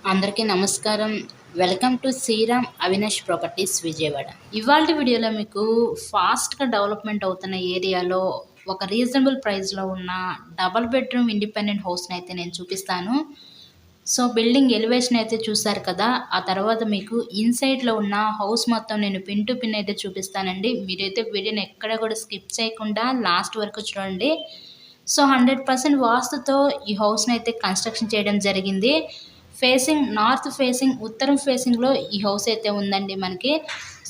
అందరికీ నమస్కారం. Welcome to Sriram Avinash properties Vijayawada. ఇవాల్టి వీడియోలో మీకు ఫాస్ట్‌గా డెవలప్‌మెంట్ అవుతున్న ఏరియాలో ఒక రీజనబుల్ ప్రైస్‌లో ఉన్న డబుల్ బెడ్‌రూమ్ ఇండిపెండెంట్ హౌస్‌నైతే నేను చూపిస్తాను. సో, బిల్డింగ్ ఎలివేషన్ అయితే చూసారు కదా! ఆ తర్వాత మీకు ఇన్‌సైడ్‌లో ఉన్న హౌస్ మొత్తం నేను పిన్ టు పిన్ అయితే చూపిస్తానండి. మీరైతే వీడియోని ఎక్కడ కూడా స్కిప్ చేయకుండా లాస్ట్ వరకు చూడండి. సో, 100% వాస్తుతో ఈ హౌస్‌నైతే కన్‌స్ట్రక్షన్ చేయడం జరిగింది. నార్త్ ఫేసింగ్, ఉత్తరం ఫేసింగ్‌లో ఈ హౌస్ అయితే ఉందండి మనకి.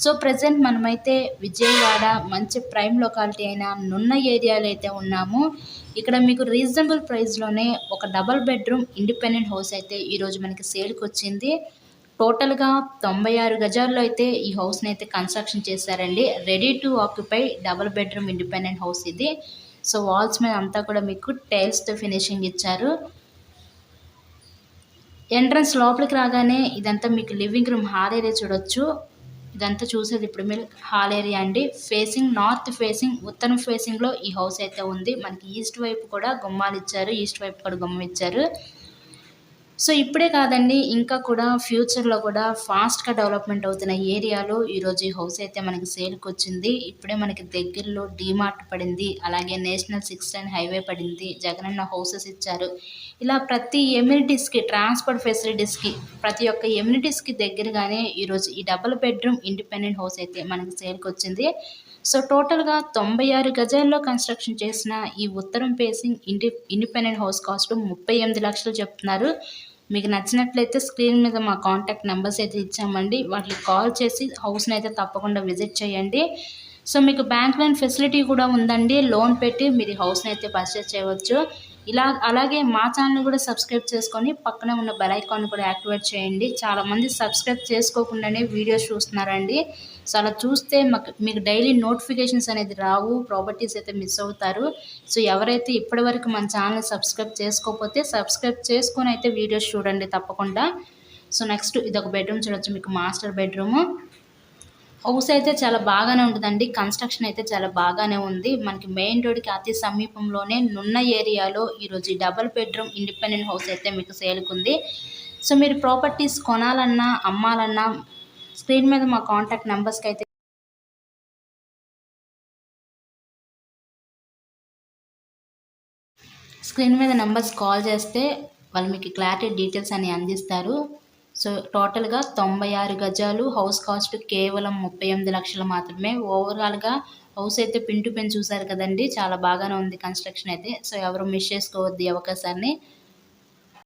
సో, ప్రెజెంట్ మనమైతే విజయవాడ మంచి ప్రైమ్ లొకాలిటీ అయిన నున్న ఏరియాలో అయితే ఉన్నాము. ఇక్కడ మీకు రీజనబుల్ ప్రైస్‌లోనే ఒక డబుల్ బెడ్‌రూమ్ ఇండిపెండెంట్ హౌస్ అయితే ఈరోజు మనకి సేల్‌కొచ్చింది. టోటల్‌గా 96 గజాల్లో అయితే ఈ హౌస్‌నైతే కన్‌స్ట్రక్షన్ చేశారండి. Ready to occupy double bedroom independent house ఇది. సో, వాల్స్ మీద అంతా కూడా మీకు టైల్స్‌తో ఫినిషింగ్ ఇచ్చారు. ఎంట్రన్స్ లోపలికి రాగానే ఇదంతా మీకు లివింగ్ రూమ్ హాల్ ఏరియా చూడొచ్చు. ఇదంతా చూసేది ఇప్పుడు మీరు హాల్ ఏరియా అండి. నార్త్ ఫేసింగ్, ఉత్తరం ఫేసింగ్‌లో ఈ హౌస్ అయితే ఉంది. మనకి ఈస్ట్ వైపు కూడా గుమ్మాలిచ్చారు. ఈస్ట్ వైపు కూడా గుమ్మం ఇచ్చారు. సో, ఇప్పుడే కాదండి, ఇంకా కూడా ఫ్యూచర్‌లో కూడా ఫాస్ట్‌గా డెవలప్‌మెంట్ అవుతున్న ఏరియాలో ఈరోజు ఈ హౌస్ అయితే మనకి సేల్‌కొచ్చింది. ఇప్పుడే మనకి దగ్గరలో డీమార్ట్ పడింది. అలాగే నేషనల్ 6 లైన్ హైవే పడింది. జగనన్న హౌసెస్ ఇచ్చారు. ఇలా ప్రతి ఎమ్యూనిటీస్‌కి, ట్రాన్స్‌పోర్ట్ ఫెసిలిటీస్‌కి, ప్రతి ఒక్క ఎమ్యూనిటీస్‌కి దగ్గరగానే ఈరోజు ఈ డబుల్ బెడ్‌రూమ్ ఇండిపెండెంట్ హౌస్ అయితే మనకి సేల్‌కొచ్చింది. సో, టోటల్‌గా 96 గజాల్లో కన్‌స్ట్రక్షన్ చేసిన ఈ ఉత్తరం ఫేసింగ్ ఇండిపెండెంట్ హౌస్ కాస్ట్ 38,00,000 చెప్తున్నారు. మీకు నచ్చినట్లయితే స్క్రీన్ మీద మా కాంటాక్ట్ నెంబర్స్ అయితే ఇచ్చామండి. వాటికి కాల్ చేసి హౌస్‌నైతే తప్పకుండా విజిట్ చేయండి. సో, మీకు బ్యాంక్ లోన్ ఫెసిలిటీ కూడా ఉందండి. లోన్ పెట్టి మీరు ఈ హౌస్‌నైతే పర్చేస్ చేయవచ్చు. అలాగే మా ఛానల్‌ని కూడా సబ్స్క్రైబ్ చేసుకొని పక్కనే ఉన్న బెల్ ఐకాన్‌ని కూడా యాక్టివేట్ చేయండి. చాలామంది సబ్స్క్రైబ్ చేసుకోకుండానే వీడియోస్ చూస్తున్నారండి. సో, అలా చూస్తే మీకు డైలీ నోటిఫికేషన్స్ అనేది రావు. ప్రాపర్టీస్ అయితే మిస్ అవుతారు. సో, ఎవరైతే ఇప్పటివరకు మన ఛానల్‌ని సబ్స్క్రైబ్ చేసుకోకపోతే సబ్స్క్రైబ్ చేసుకొని అయితే వీడియోస్ చూడండి తప్పకుండా. సో, నెక్స్ట్ ఇదొక బెడ్‌రూమ్ చూడొచ్చు, మీకు మాస్టర్ బెడ్‌రూము. హౌస్ అయితే చాలా బాగానే ఉంటదండి. కన్‌స్ట్రక్షన్ అయితే చాలా బాగానే ఉంది. మనకి మెయిన్ రోడ్‌కి అతి సమీపంలోనే నున్న ఏరియాలో ఈరోజు ఈ డబుల్ బెడ్‌రూమ్ ఇండిపెండెంట్ హౌస్ అయితే మీకు సేల్‌కుంది. సో, మీరు ప్రాపర్టీస్ కొనాలన్నా, అమ్మాలన్నా స్క్రీన్ మీద మా కాంటాక్ట్ నంబర్స్‌కైతే స్క్రీన్ మీద నంబర్స్ కాల్ చేస్తే వాళ్ళు మీకు క్లారిటీ డీటెయిల్స్ అని అందిస్తారు. సో, టోటల్‌గా 96 గజాలు, హౌస్ కాస్ట్ కేవలం 38,00,000 మాత్రమే. ఓవరాల్‌గా హౌస్ అయితే పిన్ టు పిన్ చూసారు కదండీ! చాలా బాగానే ఉంది కన్‌స్ట్రక్షన్ అయితే. సో, ఎవరు మిస్ చేసుకోవద్దు ఈ అవకాశాన్ని.